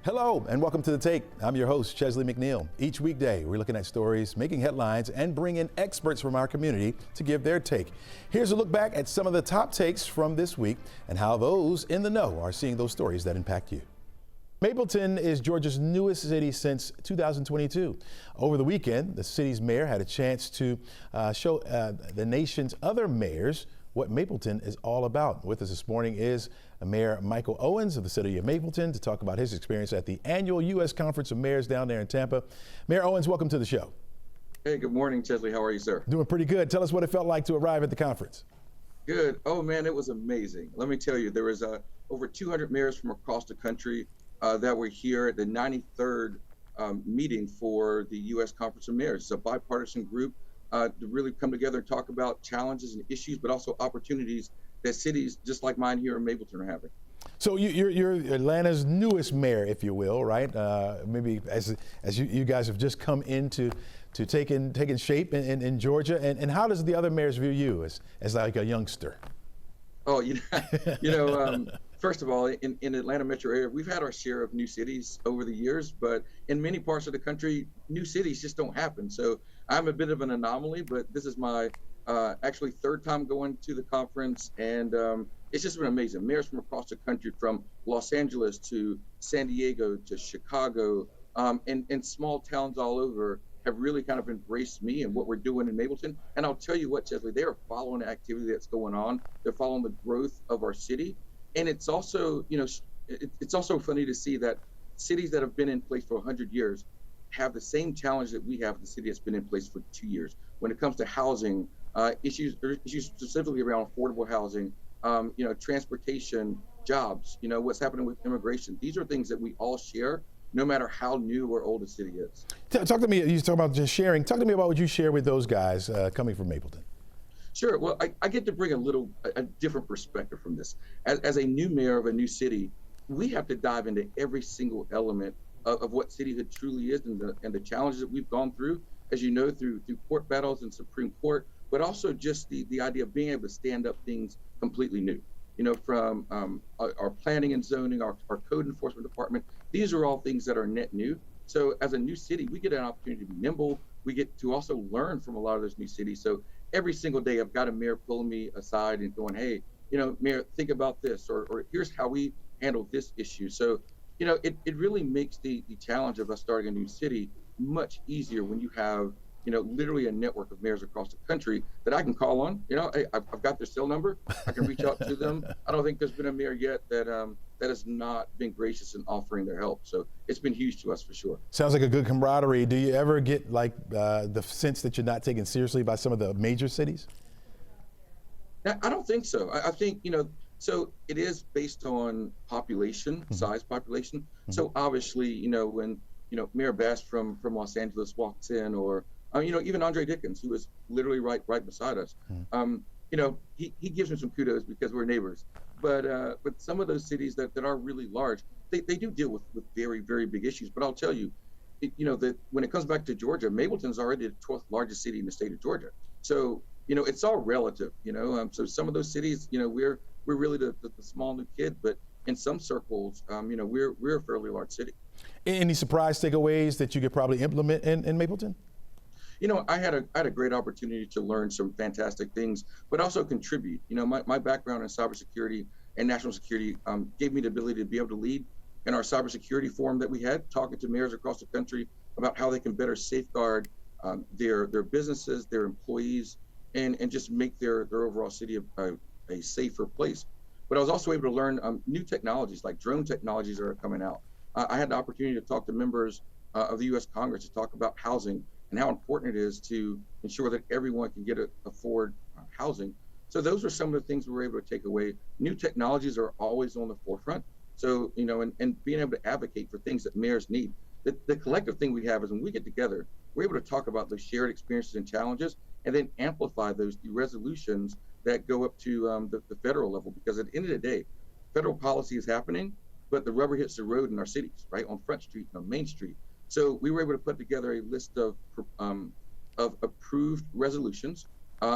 Hello and welcome to The Take. I'm your host, Chesley McNeil. Each weekday, we're looking at stories, making headlines, and bringing experts from our community to give their take. Here's a look back at some of the top takes from this week and how those in the know are seeing those stories that impact you. Mapleton is Georgia's newest city since 2022. Over the weekend, the city's mayor had a chance to show the nation's other mayors what Mapleton is all about. With us this morning is Mayor Michael Owens of the city of Mapleton to talk about his experience at the annual U.S. Conference of Mayors down there in Tampa. Mayor Owens, welcome to the show. Hey, good morning, Chesley. How are you, sir? Doing pretty good. Tell us what it felt like to arrive at the conference. Good. Oh, man, it was amazing. Let me tell you, there was over 200 mayors from across the country that were here at the 93rd meeting for the U.S. Conference of Mayors. It's a bipartisan group to really come together and talk about challenges and issues, but also opportunities that cities just like mine here in Mapleton are having. So you're Atlanta's newest mayor, if you will, right? Maybe as you guys have just come into taking shape in Georgia, and how does the other mayors view you as like a youngster? Oh, first of all, in Atlanta metro area, we've had our share of new cities over the years, but in many parts of the country, new cities just don't happen. So I'm a bit of an anomaly, but this is my actually third time going to the conference, and it's just been amazing. Mayors from across the country, from Los Angeles to San Diego to Chicago, and small towns all over, have really kind of embraced me and what we're doing in Mapleton. And I'll tell you what, Chesley, they are following the activity that's going on. They're following the growth of our city. And it's also, it's also funny to see that cities that have been in place for 100 years have the same challenge that we have in the city that's been in place for 2 years. When it comes to housing, issues specifically around affordable housing, transportation, jobs, what's happening with immigration. These are things that we all share, no matter how new or old a city is. Talk to me, you talk about just sharing. Talk to me about what you share with those guys coming from Mapleton. Sure. Well, I get to bring a different perspective from this. As a new mayor of a new city, we have to dive into every single element of what cityhood truly is and the challenges that we've gone through, as you know, through court battles and Supreme Court, but also just the idea of being able to stand up things completely new. From our planning and zoning, our code enforcement department, these are all things that are net new. So as a new city, we get an opportunity to be nimble. We get to also learn from a lot of those new cities. So every single day, I've got a mayor pulling me aside and going, hey, Mayor, think about this, or here's how we handle this issue. So, it really makes the challenge of us starting a new city much easier when you have, literally a network of mayors across the country that I can call on. Hey, I've got their cell number. I can reach out to them. I don't think there's been a mayor yet that has not been gracious in offering their help. So it's been huge to us for sure. Sounds like a good camaraderie. Do you ever get the sense that you're not taken seriously by some of the major cities? I don't think so. I think, so it is based on population, size population. Mm-hmm. So obviously, when, Mayor Bass from Los Angeles walks in, or, even Andre Dickens, who is literally right beside us, he gives me some kudos because we're neighbors. But some of those cities that are really large, they do deal with very, very big issues. But I'll tell you, that when it comes back to Georgia, Mapleton's already the 12th largest city in the state of Georgia. So, it's all relative, so some of those cities, we're really the small new kid, but in some circles, we're a fairly large city. Any surprise takeaways that you could probably implement in Mapleton? I had a great opportunity to learn some fantastic things, but also contribute. My background in cybersecurity and national security gave me the ability to be able to lead in our cybersecurity forum that we had, talking to mayors across the country about how they can better safeguard their businesses, their employees, and just make their overall city a safer place. But I was also able to learn new technologies like drone technologies that are coming out. I had the opportunity to talk to members of the U.S. Congress to talk about housing and how important it is to ensure that everyone can afford housing. So those are some of the things we were able to take away. New technologies are always on the forefront. So, and being able to advocate for things that mayors need. The collective thing we have is when we get together, we're able to talk about those shared experiences and challenges, and then amplify those through resolutions that go up to the federal level. Because at the end of the day, federal policy is happening, but the rubber hits the road in our cities, right, on Front Street and on Main Street. So we were able to put together a list of approved resolutions.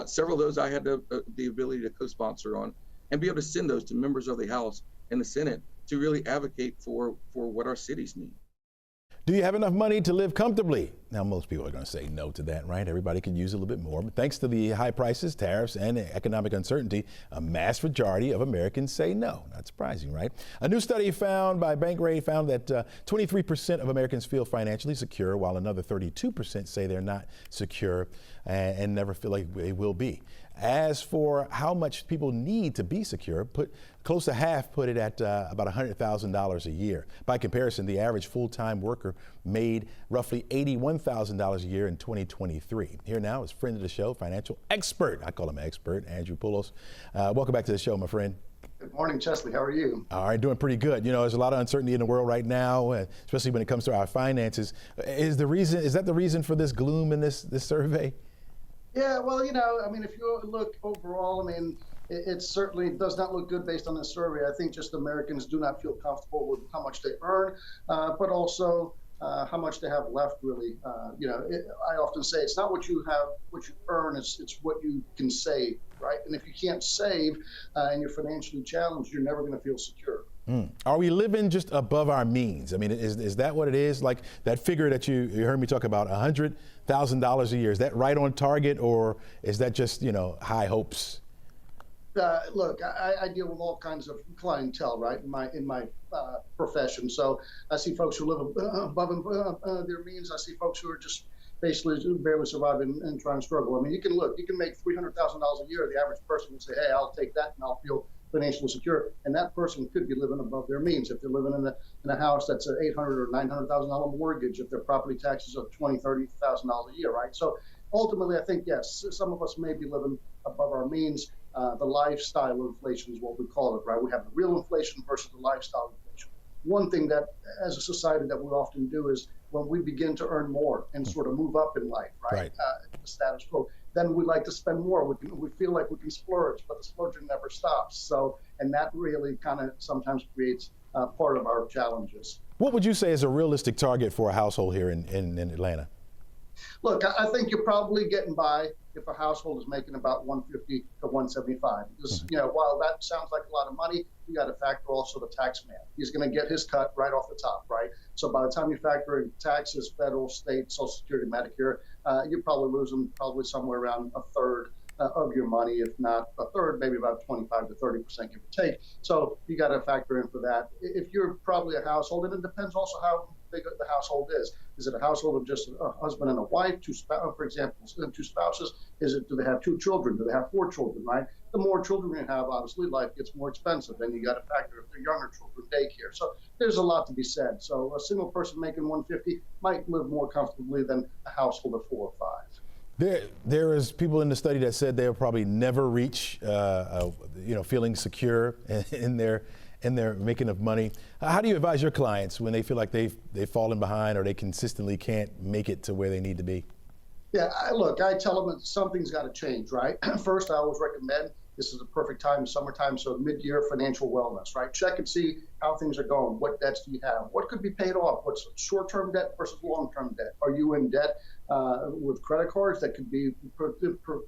Several of those I had the ability to co-sponsor on, and be able to send those to members of the House and the Senate to really advocate for what our cities need. Do you have enough money to live comfortably? Now, most people are going to say no to that, right? Everybody could use a little bit more. But thanks to the high prices, tariffs, and economic uncertainty, a mass majority of Americans say no. Not surprising, right? A new study found by Bankrate found that 23% of Americans feel financially secure, while another 32% say they're not secure and never feel like they will be. As for how much people need to be secure, close to half put it at about $100,000 a year. By comparison, the average full-time worker made roughly $81,000 a year in 2023. Here now is friend of the show, financial expert, I call him expert, Andrew Poulos. Welcome back to the show, my friend. Good morning, Chesley. How are you? All right, doing pretty good. You know, there's a lot of uncertainty in the world right now, especially when it comes to our finances. Is that the reason for this gloom in this survey? Yeah, well, you know, I mean, if you look overall, I mean, it certainly does not look good based on this survey. I think just Americans do not feel comfortable with how much they earn, but also how much they have left, really. You know, I often say it's not what you have, what you earn, it's what you can save, right? And if you can't save and you're financially challenged, you're never going to feel secure. Are we living just above our means? I mean, is that what it is? Like that figure that you heard me talk about, $100,000 a year, is that right on target, or is that just, you know, high hopes? Look, I deal with all kinds of clientele, right, in my profession. So I see folks who live above their means. I see folks who are just basically barely surviving and trying to struggle. I mean, you can make $300,000 a year. The average person would say, hey, I'll take that and I'll feel financially secure. And that person could be living above their means. If they're living in a house that's an $800,000 or $900,000 mortgage, if their property taxes are $20,000, $30,000 a year, right? So ultimately, I think, yes, some of us may be living above our means. The lifestyle inflation is what we call it, right? We have the real inflation versus the lifestyle inflation. One thing that, as a society, that we often do is when we begin to earn more and sort of move up in life, right? The status quo, then we like to spend more. We feel like we can splurge, but the splurging never stops. So, and that really kind of sometimes creates part of our challenges. What would you say is a realistic target for a household here in Atlanta? Look, I think you're probably getting by if a household is making about $150 to $175. Because, you know, while that sounds like a lot of money, you got to factor also the tax man. He's going to get his cut right off the top, right? So by the time you factor in taxes, federal, state, Social Security, Medicare, you're probably losing somewhere around a third of your money, if not a third, maybe about 25 to 30%, give or take. So you got to factor in for that. If you're probably a household, and it depends also how big the household is. Is it a household of just a husband and a wife, for example, two spouses? Do they have two children? Do they have four children, right? The more children you have, obviously, life gets more expensive. Then you got to factor if they're younger children, daycare. So there's a lot to be said. So a single person making $150 might live more comfortably than a household of 4 or 5. There is people in the study that said they'll probably never reach, feeling secure in their making of money. How do you advise your clients when they feel like they've fallen behind or they consistently can't make it to where they need to be? Yeah, I tell them that something's got to change, right? First, I always recommend this is the perfect time, summertime, so mid-year financial wellness, right? Check and see how things are going. What debts do you have? What could be paid off? What's short-term debt versus long-term debt? Are you in debt with credit cards that could be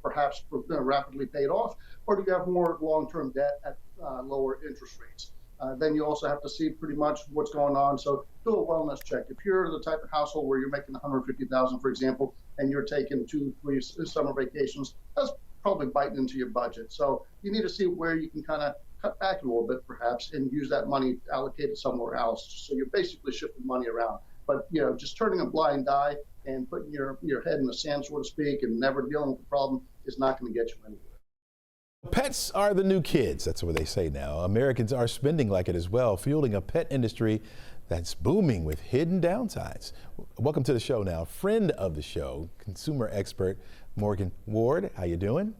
perhaps rapidly paid off? Or do you have more long-term debt at lower interest rates? Then you also have to see pretty much what's going on. So do a wellness check. If you're the type of household where you're making $150,000, for example, and you're taking 2-3 summer vacations, that's probably biting into your budget. So you need to see where you can kind of cut back a little bit, perhaps, and use that money allocated somewhere else. So you're basically shifting money around. But, you know, just turning a blind eye and putting your head in the sand, so to speak, and never dealing with the problem is not going to get you anywhere. Pets are the new kids. That's what they say now. Americans are spending like it as well, fueling a pet industry that's booming with hidden downsides. Welcome to the show now. Friend of the show, consumer expert Morgan Ward. How you doing?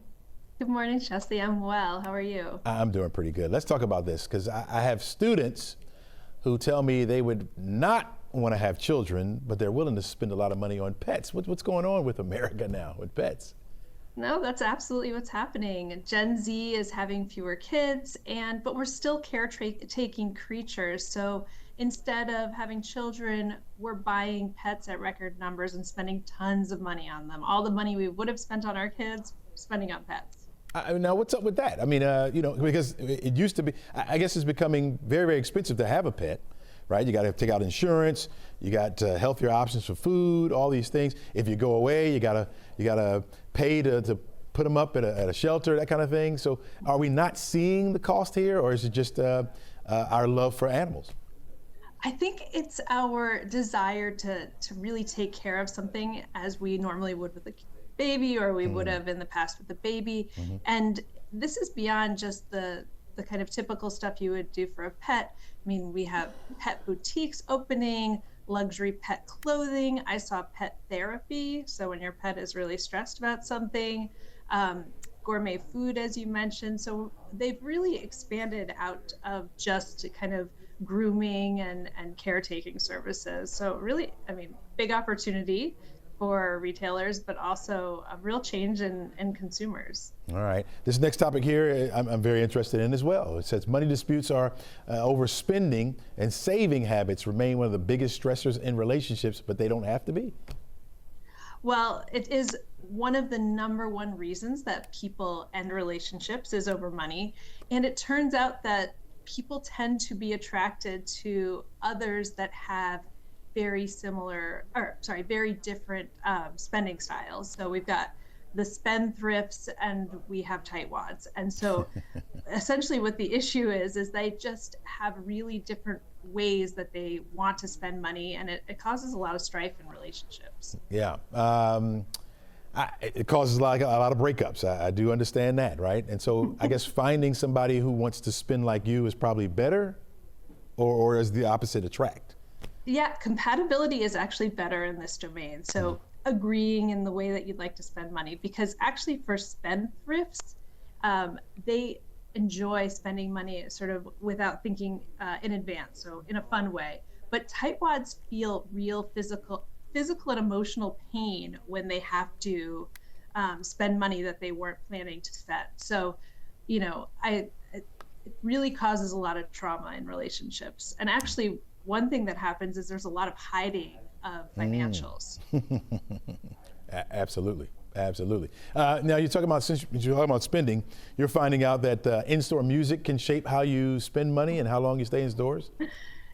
Good morning, Chesley. I'm well. How are you? I'm doing pretty good. Let's talk about this because I have students who tell me they would not want to have children, but they're willing to spend a lot of money on pets. What's going on with America now with pets? No, that's absolutely what's happening. Gen Z is having fewer kids, but we're still caretaking creatures. So instead of having children, we're buying pets at record numbers and spending tons of money on them. All the money we would have spent on our kids, we're spending on pets. Now, what's up with that? I mean, because it used to be, I guess it's becoming very, very expensive to have a pet, right? You got to take out insurance, you got healthier options for food, all these things. If you go away, you gotta pay to put them up at a shelter, that kind of thing. So are we not seeing the cost here, or is it just our love for animals? I think it's our desire to really take care of something as we normally would with a baby, or we would have in the past with a baby. And this is beyond just the kind of typical stuff you would do for a pet. I mean, we have pet boutiques opening, luxury pet clothing. I saw pet therapy. So when your pet is really stressed about something, gourmet food, as you mentioned. So they've really expanded out of just kind of grooming and caretaking services. So really, I mean, big opportunity for retailers, but also a real change in consumers. All right. This next topic here, I'm very interested in as well. It says money disputes are overspending, and saving habits remain one of the biggest stressors in relationships, but they don't have to be. Well, it is one of the #1 reasons that people end relationships is over money. And it turns out that people tend to be attracted to others that have very different spending styles. So we've got the spendthrifts and we have tightwads. And so essentially what the issue is they just have really different ways that they want to spend money, and it causes a lot of strife in relationships. Yeah. It causes a lot of breakups. I do understand that, right? And so I guess finding somebody who wants to spend like you is probably better, or is the opposite attract? Yeah, compatibility is actually better in this domain. So agreeing in the way that you'd like to spend money, because actually for spendthrifts, they enjoy spending money sort of without thinking in advance, so in a fun way. But tightwads feel real physical and emotional pain when they have to spend money that they weren't planning to spend. So, it really causes a lot of trauma in relationships. And actually, one thing that happens is there's a lot of hiding of financials. Absolutely. Now since you're talking about spending, you're finding out that in-store music can shape how you spend money and how long you stay indoors?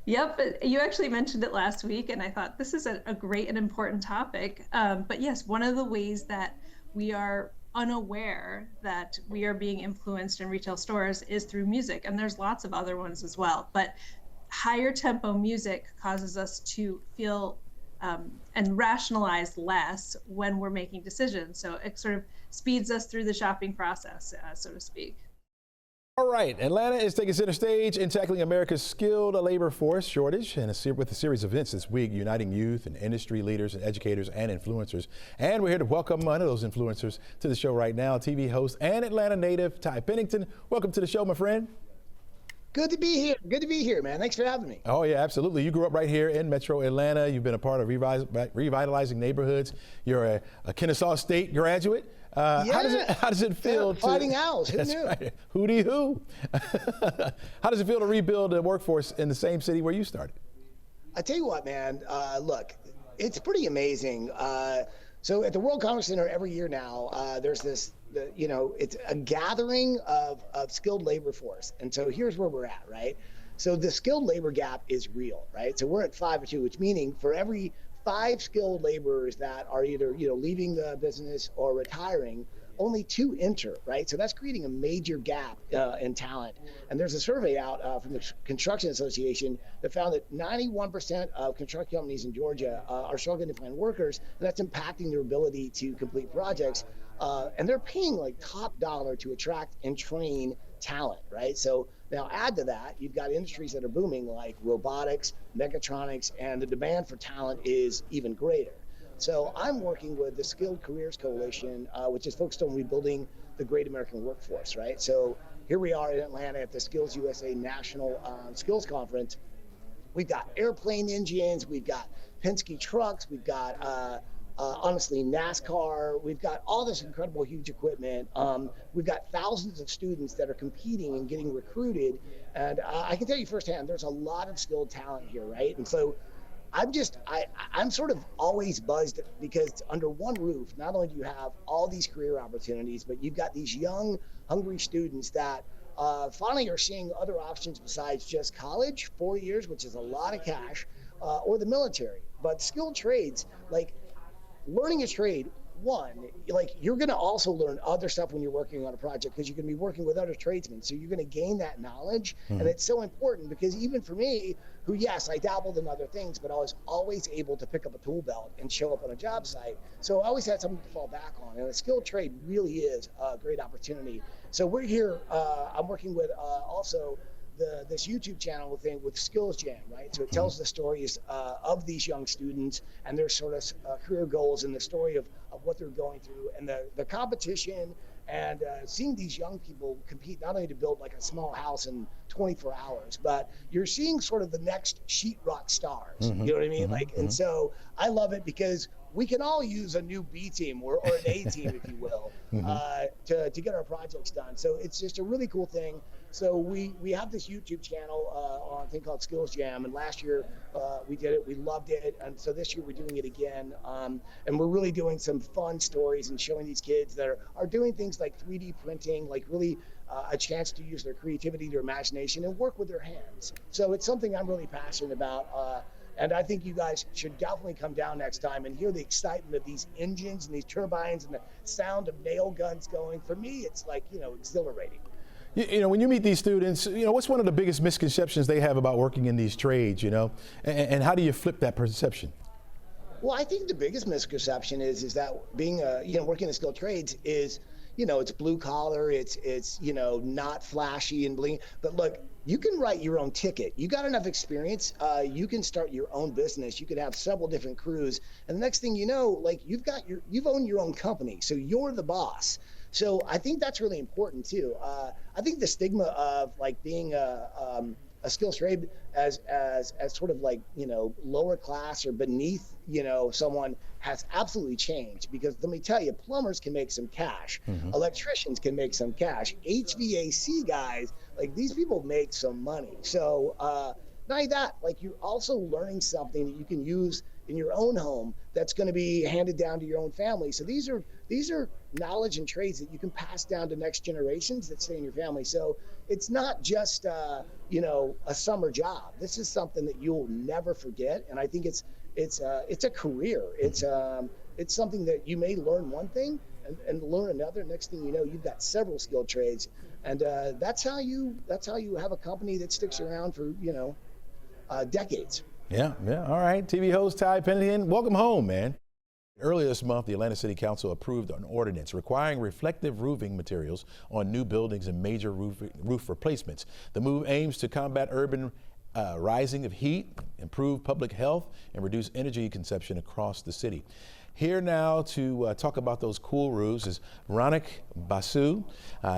Yep, you actually mentioned it last week, and I thought this is a great and important topic. But yes, one of the ways that we are unaware that we are being influenced in retail stores is through music, and there's lots of other ones as well. But higher tempo music causes us to feel and rationalize less when we're making decisions. So it sort of speeds us through the shopping process, so to speak. All right, Atlanta is taking center stage in tackling America's skilled labor force shortage with a series of events this week, uniting youth and industry leaders and educators and influencers. And we're here to welcome one of those influencers to the show right now, TV host and Atlanta native, Ty Pennington. Welcome to the show, my friend. Good to be here. Good to be here, man. Thanks for having me. Oh, yeah, absolutely. You grew up right here in Metro Atlanta. You've been a part of revitalizing neighborhoods. You're a Kennesaw State graduate. Yeah. How does it feel? Fighting Owls. Who knew? Right. Hootie who? How does it feel to rebuild a workforce in the same city where you started? I tell you what, man. Look, it's pretty amazing. So at the World Congress Center every year now, there's this. It's a gathering of skilled labor force. And so here's where we're at, right? So the skilled labor gap is real, right? So we're at 5 or 2, which meaning for every 5 skilled laborers that are either, leaving the business or retiring, only 2 enter, right? So that's creating a major gap in talent. And there's a survey out from the Construction Association that found that 91% of construction companies in Georgia are struggling to find workers, and that's impacting their ability to complete projects. And they're paying like top dollar to attract and train talent, right? So now add to that, you've got industries that are booming like robotics, mechatronics, and the demand for talent is even greater. So I'm working with the Skilled Careers Coalition, which is focused on rebuilding the great American workforce, right? So here we are in Atlanta at the Skills USA National Skills Conference. We've got airplane engines, we've got Penske trucks, we've got honestly, NASCAR. We've got all this incredible, huge equipment. We've got thousands of students that are competing and getting recruited. And I can tell you firsthand, there's a lot of skilled talent here, right? And so I'm sort of always buzzed because under one roof, not only do you have all these career opportunities, but you've got these young, hungry students that finally are seeing other options besides just college, 4 years, which is a lot of cash, or the military. But skilled trades, like learning a trade, like you're going to also learn other stuff when you're working on a project because you're going to be working with other tradesmen. So you're going to gain that knowledge. And it's so important because even for me, who, yes, I dabbled in other things, but I was always able to pick up a tool belt and show up on a job site. So I always had something to fall back on. And a skilled trade really is a great opportunity. So we're here. I'm working with also this YouTube channel thing with Skills Jam, right? So it tells the stories of these young students and their sort of career goals and the story of what they're going through and the competition and seeing these young people compete not only to build like a small house in 24 hours, but you're seeing sort of the next sheetrock stars. You know what I mean? And so I love it because we can all use a new B team or an A team, if you will, to get our projects done. So it's just a really cool thing. So we have this YouTube channel on a thing called Skills Jam, and last year we did it. We loved it, and so this year we're doing it again. And we're really doing some fun stories and showing these kids that are doing things like 3D printing, like really a chance to use their creativity, their imagination, and work with their hands. So it's something I'm really passionate about. And I think you guys should definitely come down next time and hear the excitement of these engines and these turbines and the sound of nail guns going. For me, it's like, exhilarating. You know, when you meet these students, what's one of the biggest misconceptions they have about working in these trades, and how do you flip that perception? Well, I think the biggest misconception is that being working in skilled trades is, it's blue collar, it's not flashy and bling, but look, you can write your own ticket. You got enough experience, you can start your own business. You could have several different crews, and the next thing you know, like you've owned your own company, so you're the boss. So I think that's really important too. I think the stigma of like being a skilled trade as sort of like lower class or beneath someone has absolutely changed, because let me tell you, plumbers can make some cash, electricians can make some cash, HVAC guys, like these people make some money. So not only that, like you're also learning something that you can use in your own home that's going to be handed down to your own family. So these are knowledge and trades that you can pass down to next generations that stay in your family. So it's not just a summer job. This is something that you'll never forget, and I think it's a career. It's something that you may learn one thing and learn another. Next thing you know, you've got several skilled trades, and that's how you have a company that sticks around for decades. Yeah. All right. TV host Ty Pennington, welcome home, man. Earlier this month, the Atlanta City Council approved an ordinance requiring reflective roofing materials on new buildings and major roof replacements. The move aims to combat urban rising of heat, improve public health, and reduce energy consumption across the city. Here now to talk about those cool roofs is Ronic Basu.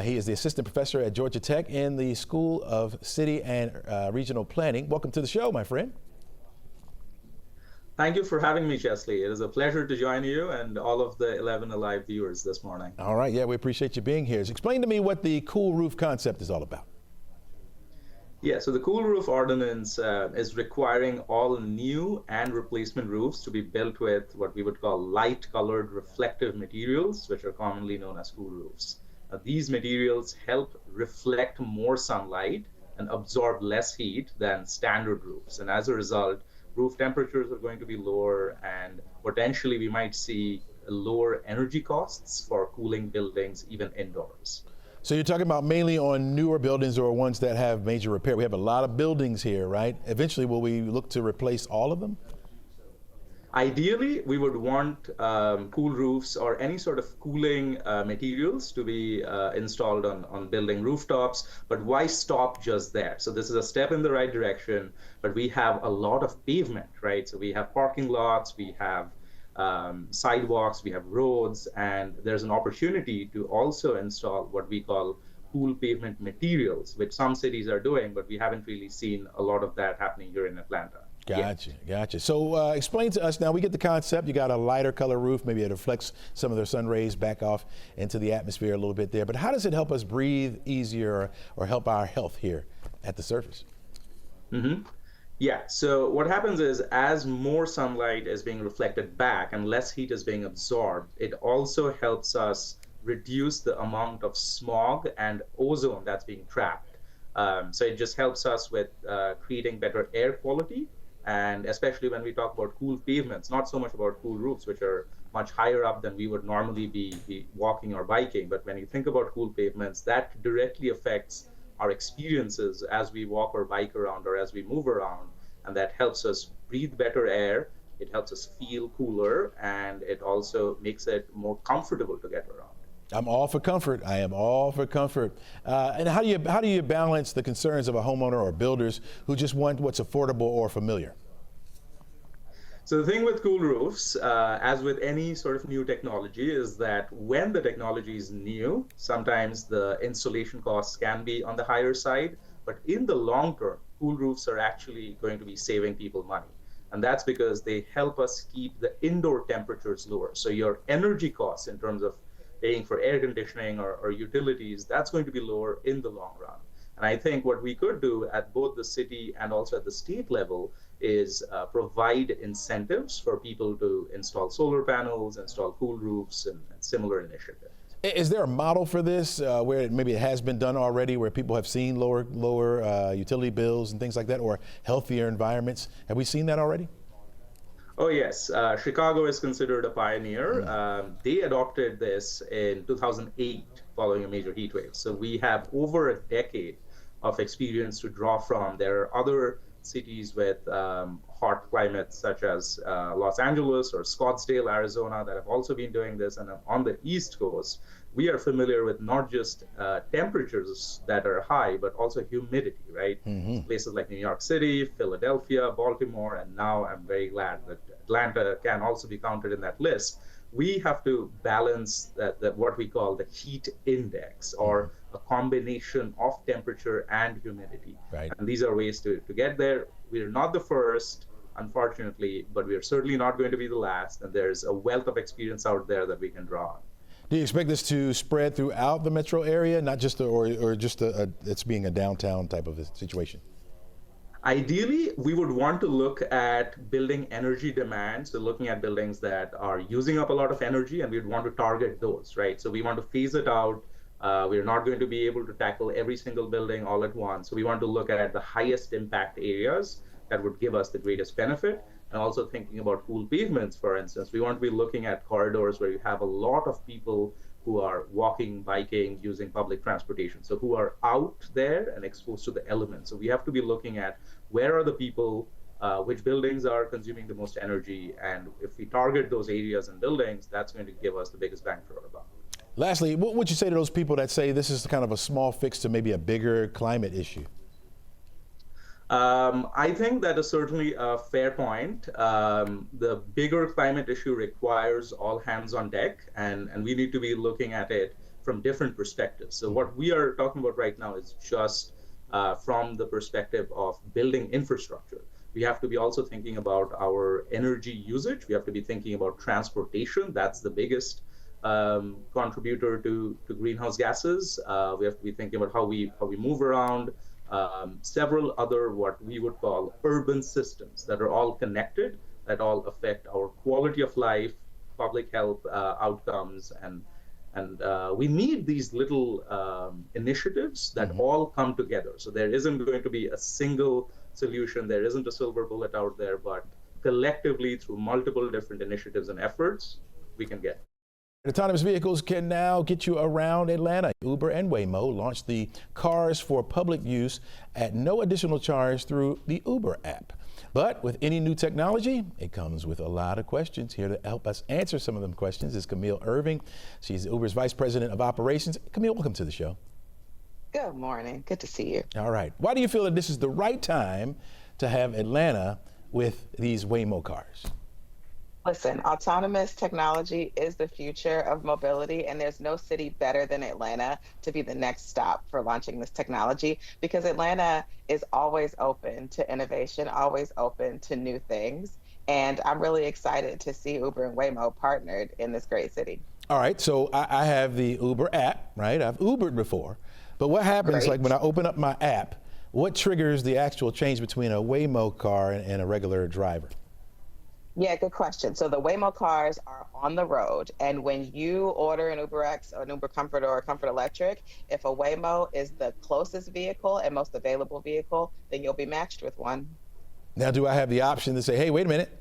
He is the assistant professor at Georgia Tech in the School of City and Regional Planning. Welcome to the show, my friend. Thank you for having me, Chesley. It is a pleasure to join you and all of the 11Alive viewers this morning. All right, yeah, we appreciate you being here. Explain to me what the cool roof concept is all about. Yeah, so the Cool Roof Ordinance is requiring all new and replacement roofs to be built with what we would call light-colored reflective materials, which are commonly known as cool roofs. These materials help reflect more sunlight and absorb less heat than standard roofs. And as a result, roof temperatures are going to be lower, and potentially we might see lower energy costs for cooling buildings, even indoors. So you're talking about mainly on newer buildings or ones that have major repair. We have a lot of buildings here, right? Eventually, will we look to replace all of them? Ideally, we would want cool roofs or any sort of cooling materials to be installed on building rooftops, but why stop just there? So this is a step in the right direction, but we have a lot of pavement, right? So we have parking lots, we have sidewalks, we have roads, and there's an opportunity to also install what we call cool pavement materials, which some cities are doing, but we haven't really seen a lot of that happening here in Atlanta. Gotcha. So explain to us now, we get the concept. You got a lighter color roof, maybe it reflects some of the sun rays back off into the atmosphere a little bit there, but how does it help us breathe easier or help our health here at the surface? Yeah, so what happens is as more sunlight is being reflected back and less heat is being absorbed, it also helps us reduce the amount of smog and ozone that's being trapped. So it just helps us with creating better air quality, and especially when we talk about cool pavements, not so much about cool roofs, which are much higher up than we would normally be walking or biking. But when you think about cool pavements, that directly affects our experiences as we walk or bike around or as we move around, and that helps us breathe better air, it helps us feel cooler, and it also makes it more comfortable to get around. I'm all for comfort. I am all for comfort. And how do you balance the concerns of a homeowner or builders who just want what's affordable or familiar? So the thing with cool roofs, as with any sort of new technology, is that when the technology is new, sometimes the installation costs can be on the higher side, but in the long term, cool roofs are actually going to be saving people money. And that's because they help us keep the indoor temperatures lower. So your energy costs in terms of paying for air conditioning or utilities, that's going to be lower in the long run. And I think what we could do at both the city and also at the state level is provide incentives for people to install solar panels, install cool roofs, and similar initiatives. Is there a model for this where maybe it has been done already, where people have seen lower utility bills and things like that, or healthier environments? Have we seen that already? Oh, yes. Chicago is considered a pioneer. They adopted this in 2008 following a major heat wave. So we have over a decade of experience to draw from. There are other cities with hot climates such as Los Angeles or Scottsdale, Arizona, that have also been doing this. And on the East Coast, we are familiar with not just temperatures that are high, but also humidity, right? Places like New York City, Philadelphia, Baltimore, and now I'm very glad that Atlanta can also be counted in that list. We have to balance that what we call the heat index, or a combination of temperature and humidity. Right. And these are ways to get there. We're not the first, unfortunately, but we're certainly not going to be the last. And there's a wealth of experience out there that we can draw on. Do you expect this to spread throughout the metro area, not just it's being a downtown type of a situation? Ideally, we would want to look at building energy demand, so looking at buildings that are using up a lot of energy, and we'd want to target those, right? So we want to phase it out. We're not going to be able to tackle every single building all at once. So we want to look at the highest impact areas that would give us the greatest benefit. And also thinking about cool pavements, for instance, we want to be looking at corridors where you have a lot of people who are walking, biking, using public transportation, so who are out there and exposed to the elements. So we have to be looking at where are the people, which buildings are consuming the most energy, and if we target those areas and buildings, that's going to give us the biggest bang for our buck. Lastly, what would you say to those people that say this is kind of a small fix to maybe a bigger climate issue? I think that is certainly a fair point. The bigger climate issue requires all hands on deck, and we need to be looking at it from different perspectives. So what we are talking about right now is just from the perspective of building infrastructure. We have to be also thinking about our energy usage. We have to be thinking about transportation. That's the biggest contributor to greenhouse gases. We have to be thinking about how we move around. Several other what we would call urban systems that are all connected, that all affect our quality of life, public health outcomes, and we need these little initiatives that all come together. So there isn't going to be a single solution, there isn't a silver bullet out there, but collectively through multiple different initiatives and efforts, we can get. Autonomous vehicles can now get you around Atlanta. Uber and Waymo launched the cars for public use at no additional charge through the Uber app. But with any new technology, it comes with a lot of questions. Here to help us answer some of them questions is Camille Irving. She's Uber's Vice President of Operations. Camille, welcome to the show. Good morning. Good to see you. All right. Why do you feel that this is the right time to have Atlanta with these Waymo cars? Listen, autonomous technology is the future of mobility, and there's no city better than Atlanta to be the next stop for launching this technology, because Atlanta is always open to innovation, always open to new things. And I'm really excited to see Uber and Waymo partnered in this great city. All right, so I have the Uber app, right? I've Ubered before, but what happens Great. like when I open up my app, what triggers the actual change between a Waymo car and a regular driver? Yeah, good question. So the Waymo cars are on the road, and when you order an UberX or an Uber Comfort or a Comfort Electric, if a Waymo is the closest vehicle and most available vehicle, then you'll be matched with one. Now, do I have the option to say, hey, wait a minute?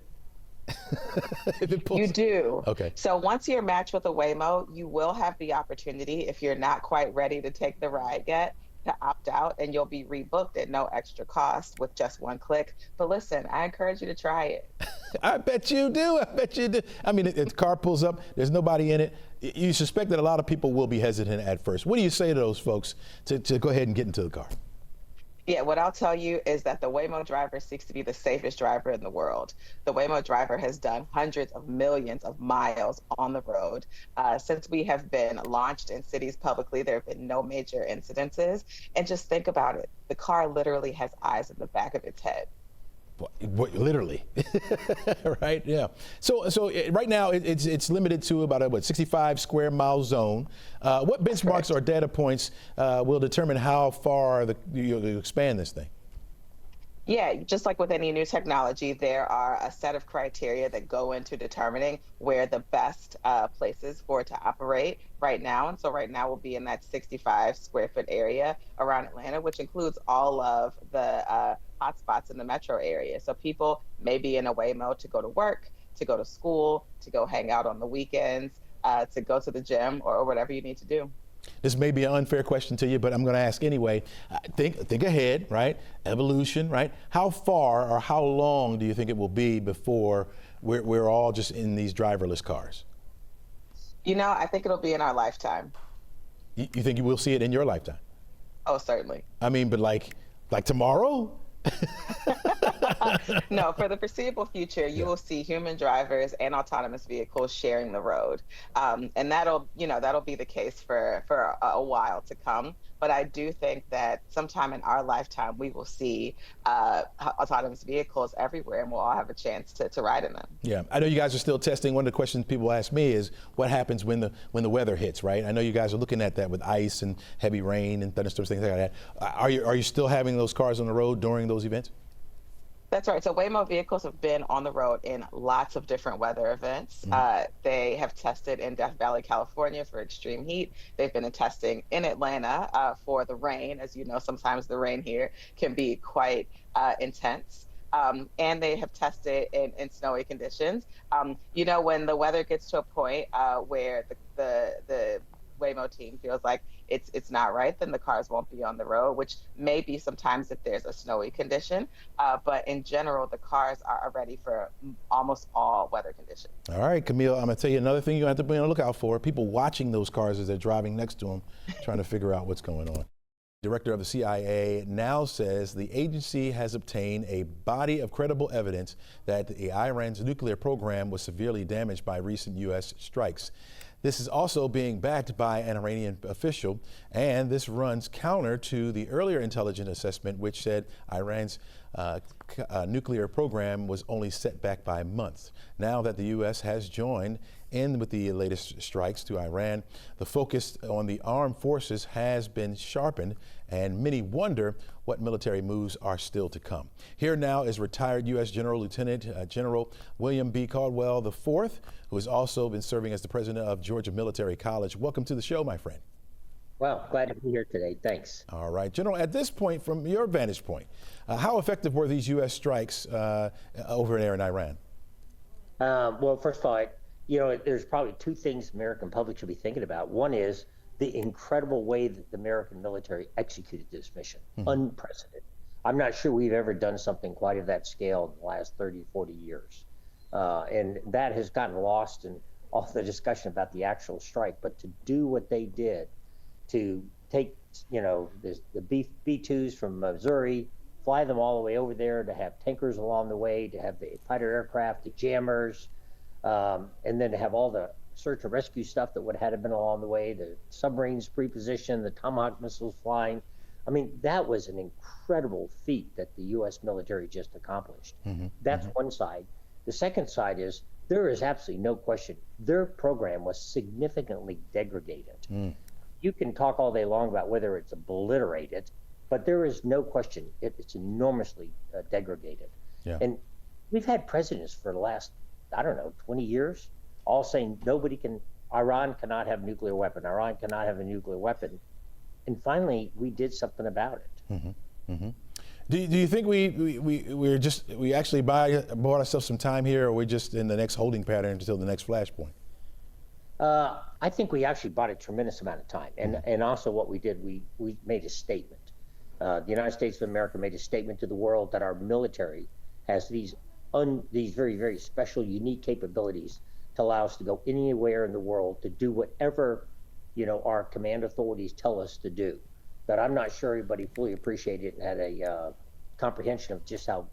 You do. Okay. So once you're matched with a Waymo, you will have the opportunity, if you're not quite ready to take the ride yet, to opt out, and you'll be rebooked at no extra cost with just one click. But listen, I encourage you to try it. I bet you do. I bet you do. I mean, if the car pulls up, there's nobody in it. You suspect that a lot of people will be hesitant at first. What do you say to those folks to go ahead and get into the car? Yeah, what I'll tell you is that the Waymo driver seeks to be the safest driver in the world. The Waymo driver has done hundreds of millions of miles on the road. Since we have been launched in cities publicly, there have been no major incidences. And just think about it. The car literally has eyes in the back of its head. What, literally, right? Yeah. So right now it's limited to about a 65 square mile zone. What benchmarks or data points will determine how far you expand this thing? Yeah, just like with any new technology, there are a set of criteria that go into determining where the best places for it to operate right now. And so right now we'll be in that 65 square foot area around Atlanta, which includes all of the hotspots in the metro area. So people may be in a Waymo to go to work, to go to school, to go hang out on the weekends, to go to the gym, or whatever you need to do. This may be an unfair question to you, but I'm going to ask anyway. Think ahead, right? Evolution, right? How far or how long do you think it will be before we're all just in these driverless cars? You know, I think it'll be in our lifetime. You think you will see it in your lifetime? Oh, certainly. I mean, but like tomorrow? No, for the foreseeable future, you will see human drivers and autonomous vehicles sharing the road. And that'll be the case for a while to come. But I do think that sometime in our lifetime, we will see autonomous vehicles everywhere, and we'll all have a chance to ride in them. Yeah, I know you guys are still testing. One of the questions people ask me is what happens when the weather hits, right? I know you guys are looking at that with ice and heavy rain and thunderstorms, things like that. Are you still having those cars on the road during those events? That's right. So Waymo vehicles have been on the road in lots of different weather events. They have tested in Death Valley, California for extreme heat. They've been testing in Atlanta for the rain. As you know, sometimes the rain here can be quite intense. And they have tested in snowy conditions. You know, when the weather gets to a point where the Waymo team feels like it's not right, then the cars won't be on the road, which may be sometimes if there's a snowy condition. But in general, the cars are ready for almost all weather conditions. All right, Camille, I'm going to tell you another thing you have to be on the lookout for. People watching those cars as they're driving next to them, trying to figure out what's going on. Director of the CIA now says the agency has obtained a body of credible evidence that Iran's nuclear program was severely damaged by recent U.S. strikes. This is also being backed by an Iranian official, and this runs counter to the earlier intelligence assessment, which said Iran's nuclear program was only set back by months. Now that the U.S. has joined in with the latest strikes to Iran, the focus on the armed forces has been sharpened, and many wonder what military moves are still to come. Here now is retired U.S. Lieutenant General William B. Codwell IV, who has also been serving as the president of Georgia Military College. Welcome to the show, my friend. Well, glad to be here today. Thanks. All right, General, at this point, from your vantage point, how effective were these U.S. strikes over there in Iran? Well, first of all, there's probably two things the American public should be thinking about. One is the incredible way that the American military executed this mission, unprecedented. I'm not sure we've ever done something quite of that scale in the last 30, 40 years. And that has gotten lost in all the discussion about the actual strike. But to do what they did, to take, the B-2s from Missouri, fly them all the way over there, to have tankers along the way, to have the fighter aircraft, the jammers, and then to have all the search and rescue stuff that would have been along the way, the submarines pre-positioned, the Tomahawk missiles flying. I mean, that was an incredible feat that the U.S. military just accomplished. That's one side. The second side is there is absolutely no question their program was significantly degraded. You can talk all day long about whether it's obliterated. But there is no question it's enormously degraded. Yeah. And we've had presidents for the last, I don't know, 20 years, all saying Iran cannot have a nuclear weapon. Iran cannot have a nuclear weapon. And finally, we did something about it. Mm-hmm. Mm-hmm. Do you think we actually bought ourselves some time here, or we're just in the next holding pattern until the next flashpoint? I think we actually bought a tremendous amount of time. And also what we did, we made a statement. The United States of America made a statement to the world that our military has these very, very special, unique capabilities to allow us to go anywhere in the world to do whatever, our command authorities tell us to do. But I'm not sure everybody fully appreciated and had a comprehension of just how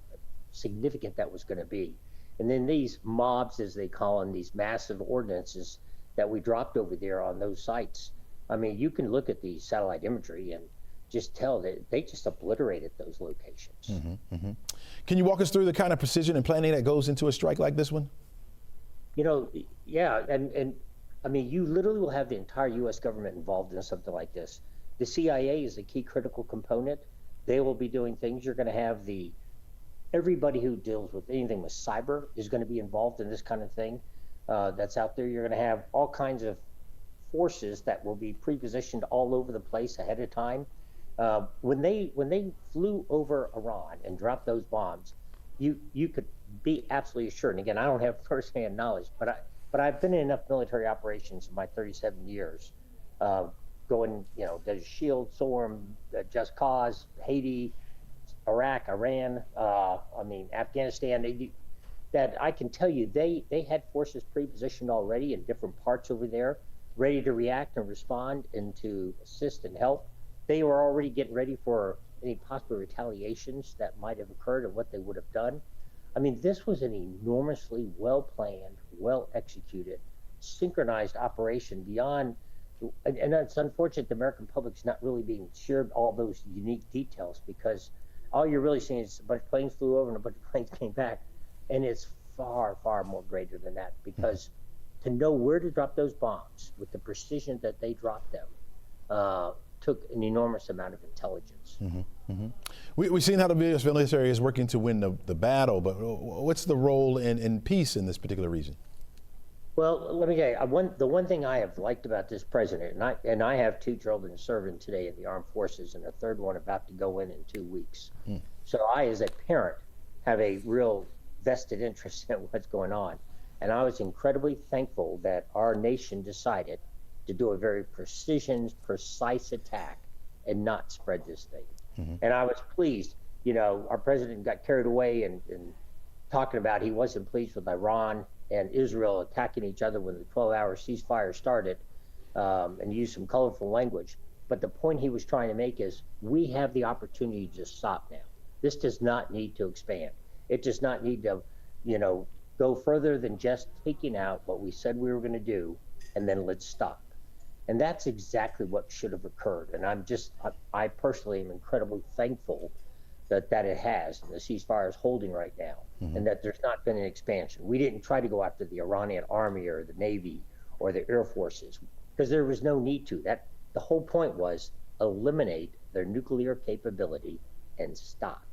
significant that was going to be. And then these mobs, as they call them, these massive ordinances that we dropped over there on those sites. I mean, you can look at the satellite imagery and just tell that they just obliterated those locations. Mm-hmm, mm-hmm. Can you walk us through the kind of precision and planning that goes into a strike like this one? Yeah, and I mean, you literally will have the entire U.S. government involved in something like this. The CIA is a key critical component. They will be doing things. You're going to have everybody who deals with anything with cyber is going to be involved in this kind of thing that's out there. You're going to have all kinds of forces that will be pre-positioned all over the place ahead of time. When they flew over Iran and dropped those bombs, you could be absolutely assured. And again, I don't have firsthand knowledge, but I've been in enough military operations in my 37 years, going, Desert Shield, SORM, Just Cause, Haiti, Iraq, Iran, Afghanistan. That I can tell you, they had forces pre-positioned already in different parts over there, ready to react and respond and to assist and help. They were already getting ready for any possible retaliations that might have occurred and what they would have done. I mean, this was an enormously well-planned, well-executed, synchronized operation beyond, and it's unfortunate the American public's not really being shared all those unique details, because all you're really seeing is a bunch of planes flew over and a bunch of planes came back, and it's far, far more greater than that, because to know where to drop those bombs with the precision that they dropped them took an enormous amount of intelligence. Mm-hmm, mm-hmm. We've seen how the U.S. military is working to win the battle, but what's the role in peace in this particular region? Well, let me tell you, the one thing I have liked about this president, and I have 2 children serving today in the armed forces, and a third one about to go in 2 weeks. So I, as a parent, have a real vested interest in what's going on. And I was incredibly thankful that our nation decided to do a very precise attack and not spread this thing. Mm-hmm. And I was pleased. Our president got carried away and talking about he wasn't pleased with Iran and Israel attacking each other when the 12-hour ceasefire started, and used some colorful language. But the point he was trying to make is we have the opportunity to stop now. This does not need to expand. It does not need to, go further than just taking out what we said we were going to do, and then let's stop. And that's exactly what should have occurred. And I personally am incredibly thankful that it has, and the ceasefire is holding right now, and that there's not been an expansion. We didn't try to go after the Iranian army or the Navy or the Air Forces, because there was no need to. The whole point was eliminate their nuclear capability and stop.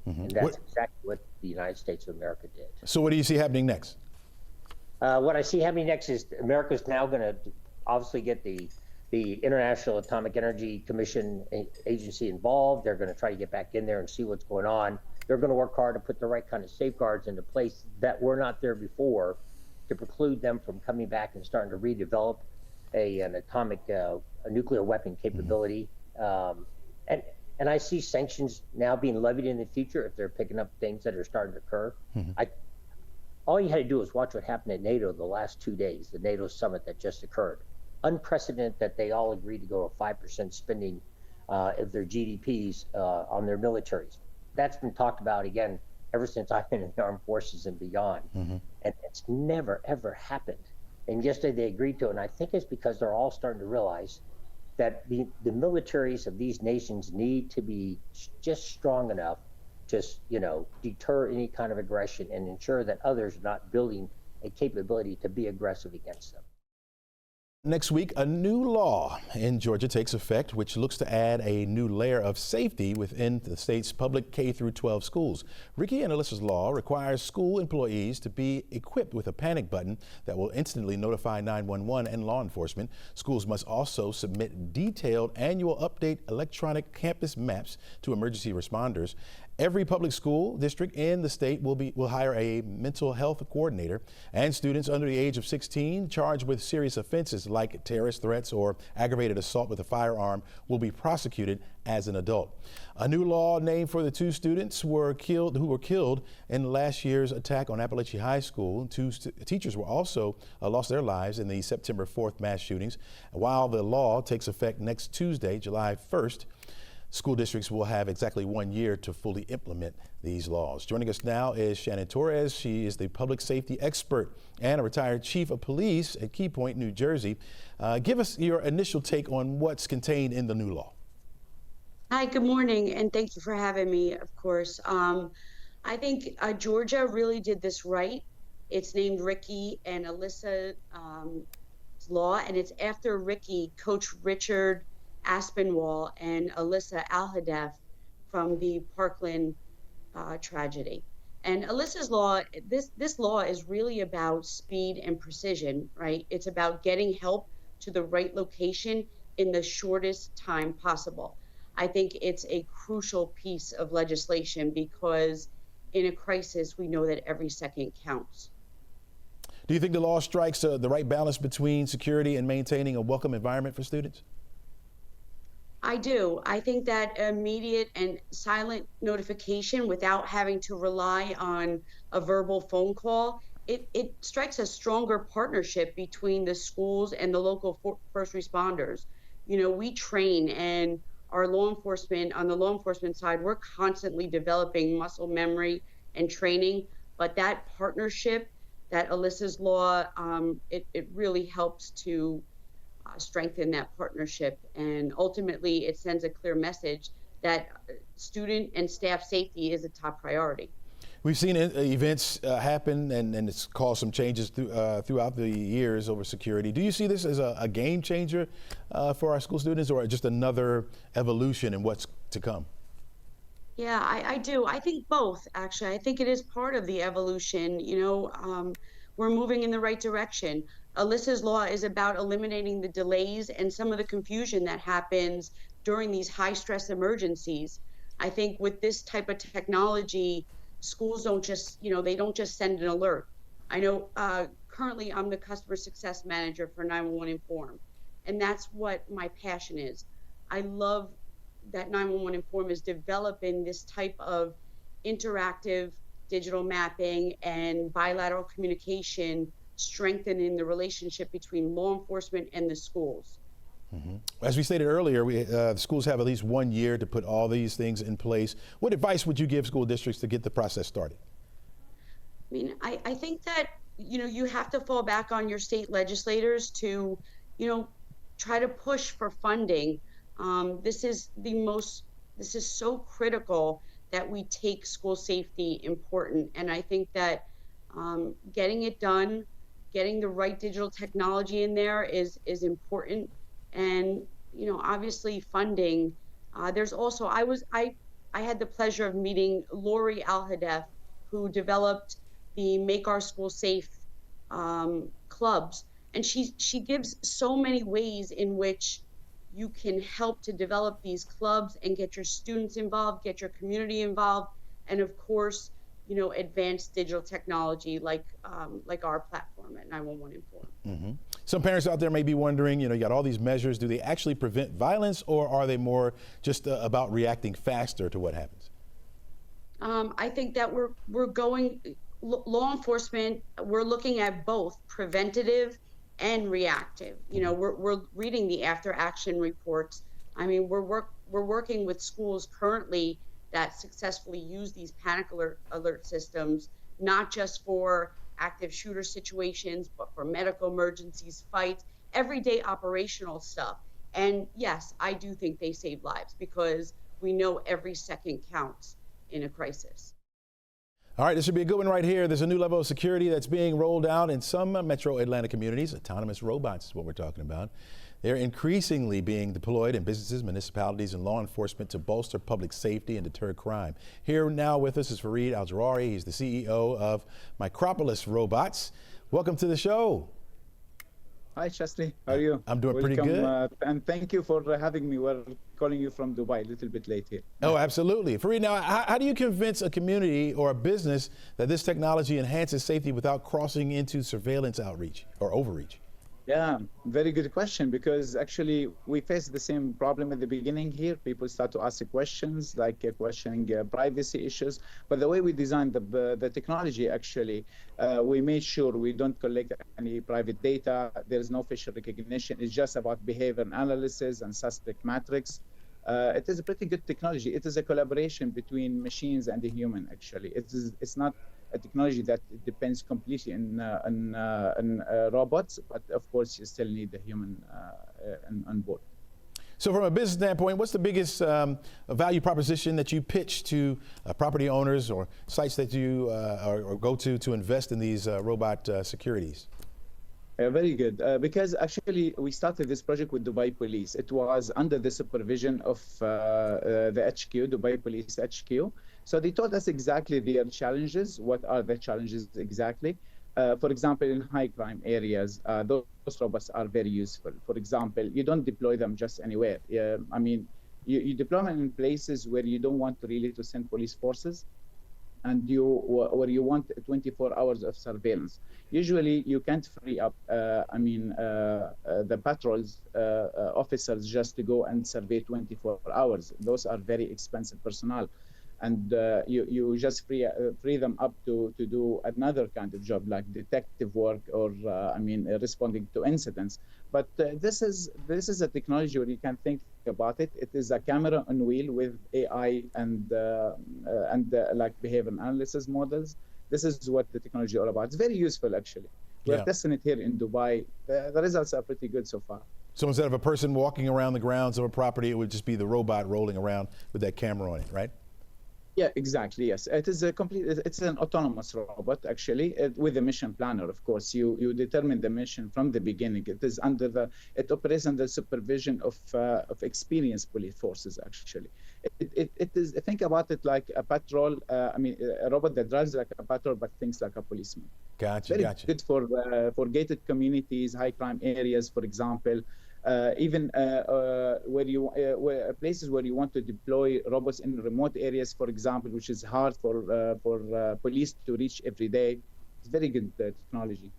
Mm-hmm. And that's exactly what the United States of America did. So what do you see happening next? What I see happening next is America's now going to obviously get the International Atomic Energy Commission agency involved. They're going to try to get back in there and see what's going on. They're going to work hard to put the right kind of safeguards into place that were not there before to preclude them from coming back and starting to redevelop an atomic a nuclear weapon capability. And I see sanctions now being levied in the future if they're picking up things that are starting to occur. All you had to do was watch what happened at NATO the last 2 days, the NATO summit that just occurred. Unprecedented that they all agreed to go to 5% spending of their GDPs on their militaries. That's been talked about again ever since I've been in the armed forces and beyond. And it's never, ever happened. And yesterday they agreed to it. And I think it's because they're all starting to realize that the militaries of these nations need to be just strong enough to, deter any kind of aggression and ensure that others are not building a capability to be aggressive against them. Next week, a new law in Georgia takes effect, which looks to add a new layer of safety within the state's public K through 12 schools. Ricky and Alyssa's law requires school employees to be equipped with a panic button that will instantly notify 911 and law enforcement. Schools must also submit detailed annual update electronic campus maps to emergency responders. Every public school district in the state will hire a mental health coordinator, and students under the age of 16 charged with serious offenses like terrorist threats or aggravated assault with a firearm will be prosecuted as an adult. A new law named for the two students who were killed in last year's attack on Appalachia High School. Two teachers were also lost their lives in the September 4th mass shootings. While the law takes effect next Tuesday, July 1st, school districts will have exactly 1 year to fully implement these laws. Joining us now is Shannon Torres. She is the public safety expert and a retired chief of police at Key Point, New Jersey. Give us your initial take on what's contained in the new law. Hi, good morning, and thank you for having me, of course. I think Georgia really did this right. It's named Ricky and Alyssa law, and it's after Ricky, Coach Richard Aspinwall and Alyssa Alhadeff from the Parkland tragedy. And Alyssa's law, this law is really about speed and precision, right? It's about getting help to the right location in the shortest time possible. I think it's a crucial piece of legislation because in a crisis, we know that every second counts. Do you think the law strikes the right balance between security and maintaining a welcome environment for students? I do. I think that immediate and silent notification without having to rely on a verbal phone call, it strikes a stronger partnership between the schools and the local first responders. You know, we train, and our law enforcement, on the law enforcement side, we're constantly developing muscle memory and training, but that partnership, that Alyssa's law, it really helps to strengthen that partnership, and ultimately it sends a clear message that student and staff safety is a top priority. We've seen events happen, and it's caused some changes throughout the years over security. Do you see this as a game changer for our school students, or just another evolution in what's to come? Yeah, I do. I think both, actually. I think it is part of the evolution. You know, we're moving in the right direction. Alyssa's law is about eliminating the delays and some of the confusion that happens during these high stress emergencies. I think with this type of technology, schools don't just, they don't just send an alert. I know currently I'm the customer success manager for 911 Inform, and that's what my passion is. I love that 911 Inform is developing this type of interactive digital mapping and bilateral communication, strengthening the relationship between law enforcement and the schools. Mm-hmm. As we stated earlier, the schools have at least 1 year to put all these things in place. What advice would you give school districts to get the process started? I mean, I think that, you have to fall back on your state legislators to, try to push for funding. This is so critical that we take school safety important. And I think that getting it done, getting the right digital technology in there is important. And, obviously funding. There's also, I had the pleasure of meeting Lori Alhadeff, who developed the Make Our School Safe clubs. And she gives so many ways in which you can help to develop these clubs and get your students involved, get your community involved, and of course, advanced digital technology like our platform at 911 Inform. Mm-hmm. Some parents out there may be wondering, you got all these measures. Do they actually prevent violence, or are they more just about reacting faster to what happens? I think that we're going, law enforcement, we're looking at both preventative and reactive. We're reading the after action reports. I mean, we're working with schools currently that successfully use these panic alert systems, not just for active shooter situations, but for medical emergencies, fights, everyday operational stuff. And yes, I do think they save lives because we know every second counts in a crisis. All right, this should be a good one right here. There's a new level of security that's being rolled out in some metro Atlanta communities. Autonomous robots is what we're talking about. They're increasingly being deployed in businesses, municipalities, and law enforcement to bolster public safety and deter crime. Here now with us is Fareed Al-Jarari. He's the CEO of Micropolis Robots. Welcome to the show. Hi, Chesley. How are you? I'm doing pretty good. And thank you for having me. We're calling you from Dubai, a little bit late here. Oh, absolutely. Fareed, now, how do you convince a community or a business that this technology enhances safety without crossing into surveillance outreach or overreach? Yeah, very good question, because actually we faced the same problem at the beginning here. People start to ask questions like questioning privacy issues. But the way we designed the technology, actually, we made sure we don't collect any private data. There's no facial recognition. It's just about behavior analysis and suspect matrix. It is a pretty good technology. It is a collaboration between machines and the human, actually. It's not a technology that depends completely on robots, but of course you still need the human on board. So from a business standpoint, what's the biggest value proposition that you pitch to property owners or sites that you or go to invest in these robot securities? Very good, because actually we started this project with Dubai Police. It was under the supervision of the HQ, Dubai Police HQ. So they told us exactly their challenges. What are the challenges exactly? For example, in high crime areas, those robots are very useful. For example, you don't deploy them just anywhere. I mean, you deploy them in places where you don't want really to send police forces, and where you want 24 hours of surveillance. Usually, you can't free up, the patrols officers just to go and survey 24 hours. Those are very expensive personnel. And you just free them up to do another kind of job like detective work or responding to incidents. But this is a technology where you can think about it. It is a camera on wheel with AI and like behavior analysis models. This is what the technology is all about. It's very useful, actually. We're testing it here in Dubai. The results are pretty good so far. So instead of a person walking around the grounds of a property, it would just be the robot rolling around with that camera on it, right? Yeah, exactly. Yes, it is it's an autonomous robot, actually, with a mission planner. Of course, you determine the mission from the beginning. It operates under supervision of experienced police forces. Actually, it is. Think about it like a patrol. A robot that drives like a patrol but thinks like a policeman. Gotcha. Very good for gated communities, high crime areas, for example. Even places where you want to deploy robots in remote areas, for example, which is hard for police to reach every day. It's very good technology.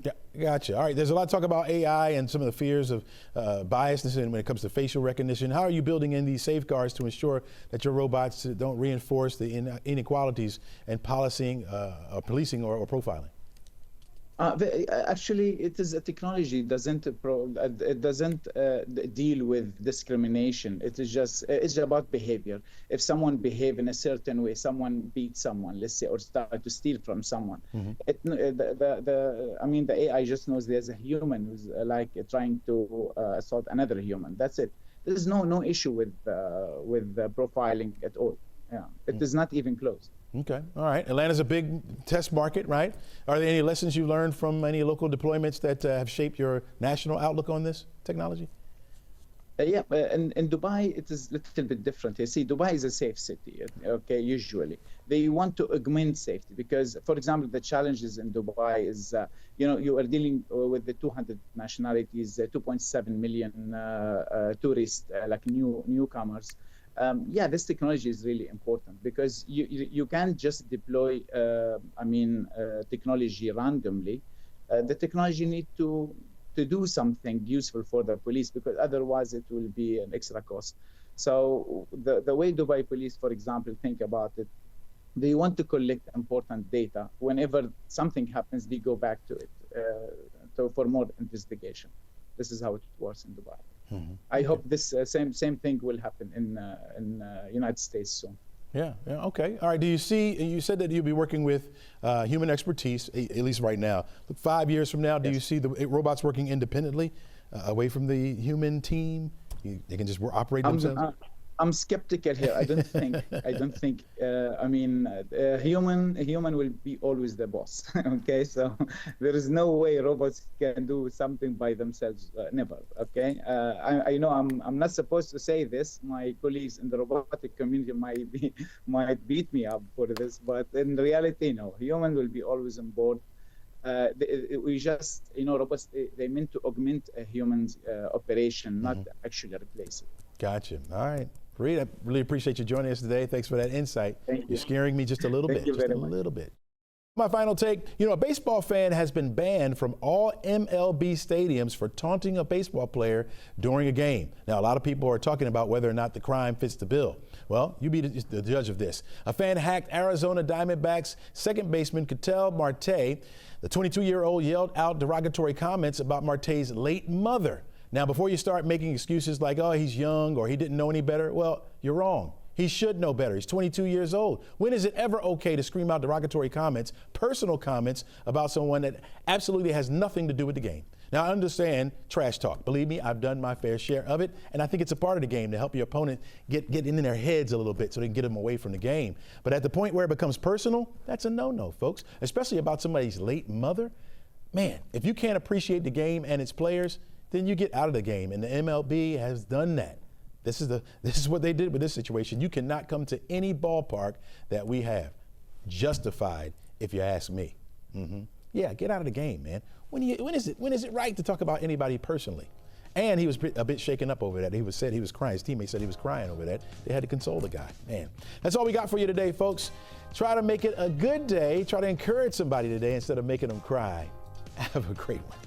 Yeah, gotcha. All right, there's a lot of talk about AI and some of the fears of biasness when it comes to facial recognition. How are you building in these safeguards to ensure that your robots don't reinforce the inequalities in policing or profiling? Actually, it is a technology. It doesn't deal with discrimination. It's about behavior. If someone behave in a certain way, someone beat someone, let's say, or start to steal from someone, the AI just knows there's a human who's trying to assault another human. That's it. There's no issue with profiling at all. Yeah, it is not even close. Okay, all right. Atlanta's a big test market, right? Are there any lessons you learned from any local deployments that have shaped your national outlook on this technology? In Dubai, it is a little bit different. You see, Dubai is a safe city, okay, usually. They want to augment safety because, for example, the challenges in Dubai is, you are dealing with the 200 nationalities, 2.7 million tourists, like newcomers. This technology is really important because you can't just deploy technology randomly. The technology needs to do something useful for the police because otherwise it will be an extra cost. So the way Dubai Police, for example, think about it, they want to collect important data. Whenever something happens, they go back to it for more investigation. This is how it works in Dubai. Mm-hmm. I hope this same thing will happen in United States soon. Yeah, okay. All right, you said that you'll be working with human expertise, at least right now. Look, 5 years from now, do you see the robots working independently, away from the human team? They can just operate themselves? I'm skeptical here. I don't think. Human will be always the boss. Okay, so there is no way robots can do something by themselves. Never. Okay. I know I'm not supposed to say this. My colleagues in the robotic community might beat me up for this, but in reality, no. Human will be always on board. We just, robots, they meant to augment a human's operation, not actually replace it. Gotcha. All right. Reed, I really appreciate you joining us today. Thanks for that insight. Thank you. You're scaring me just a little bit. Just a little bit. My final take, a baseball fan has been banned from all MLB stadiums for taunting a baseball player during a game. Now, a lot of people are talking about whether or not the crime fits the bill. Well, you be the judge of this. A fan hacked Arizona Diamondbacks second baseman Ketel Marte. The 22-year-old yelled out derogatory comments about Marte's late mother. Now, before you start making excuses like, oh, he's young or he didn't know any better, well, you're wrong. He should know better. He's 22 years old. When is it ever okay to scream out derogatory comments, personal comments about someone that absolutely has nothing to do with the game? Now, I understand trash talk. Believe me, I've done my fair share of it, and I think it's a part of the game to help your opponent get in their heads a little bit so they can get them away from the game. But at the point where it becomes personal, that's a no-no, folks, especially about somebody's late mother. Man, if you can't appreciate the game and its players, then you get out of the game, and the MLB has done that. This is what they did with this situation. You cannot come to any ballpark that we have. Justified, if you ask me. Yeah, get out of the game, man. When is it right to talk about anybody personally? And he was a bit shaken up over that. He said he was crying. His teammate said he was crying over that. They had to console the guy. Man, that's all we got for you today, folks. Try to make it a good day. Try to encourage somebody today instead of making them cry. Have a great one.